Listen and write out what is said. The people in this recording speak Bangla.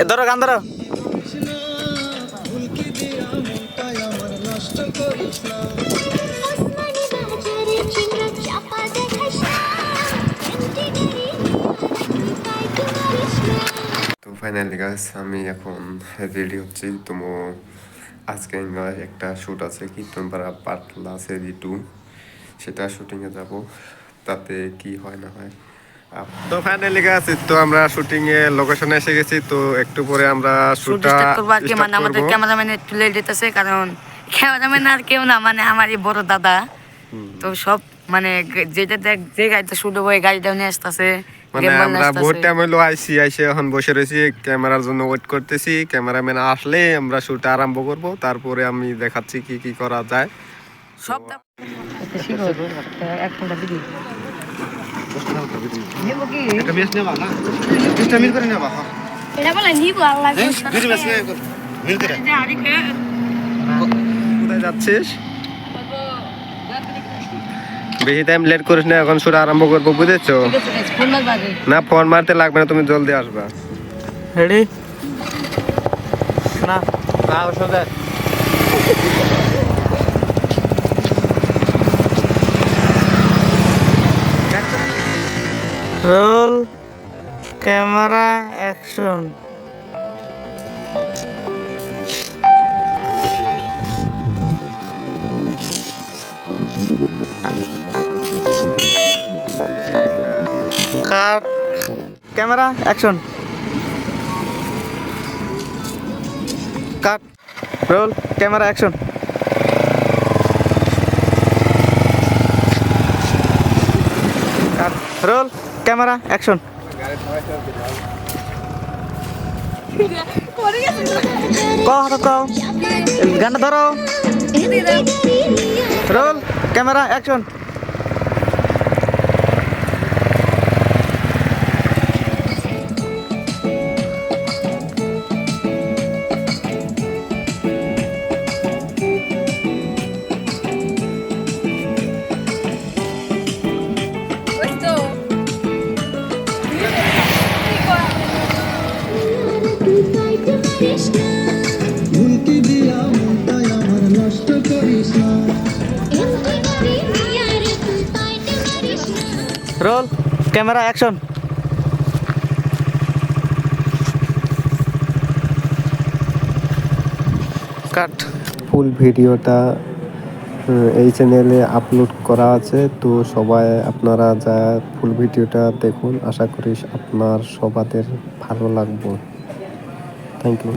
ধরো গান ধরো। তো ফাইনালি গাইস আমি এখন রেডি হচ্ছি। তো আজকে একটা শ্যুট আছে কীর্তনপাড়া পাটলা সেরি 2, সেটা শুটিংয়ে যাব, তাতে কি হয় না হয়। তো ফাইনালি গাইস তো আমরা শুটিং এ লোকেশনে এসে গেছি। তো একটু পরে আমরা শুটটা স্টার্ট করব আর কি, স্টার্ট মানে আমাদের করব। ক্যামেরাম্যান একটু লেট দিতেছে, কারণ ক্যামেরাম্যান আর কেউ না, মানে আমারই বড় দাদা। তো সব মানে যেটা দেখ যে গাড়িতে শুট হবে ওই গাড়িটাও নিয়ে আসতেছে, মানে আমরা বহুত টাইম হইলো আইসে এখন বসে রয়েছি, ক্যামেরার জন্য ওয়েট করতেছি। ক্যামেরাম্যান আসলে আমরা শুট আরম্ভ করব, তারপরে আমি দেখাচ্ছি কি কি করা যায়। সব এক ঘন্টা দিবি নিব কি একটা মেস নেবা না, 20টা মিল করে নেবা। এটা বলে নিব আল্লাহ দুটো মেস মিল করে। কোথায় যাচ্ছিস? বেশি টাইম লেট করিস না, এখন শুট আরম্ভ করবো, বুঝেছো? না ফোন মারতে লাগবে না, তুমি জলদি আসবা। রেডি না না ওসব দেখ। Roll camera action. Cut camera action. Cut roll camera action. Cut roll camera action. কও গানটা ধরো। Roll camera action. Roll camera action. Cut. Full ভিডিওটা এই চ্যানেলে আপলোড করা আছে, তো সবাই আপনারা যা ফুল ভিডিওটা দেখুন, আশা করি আপনার সবাদের ভালো লাগবে। Thank you.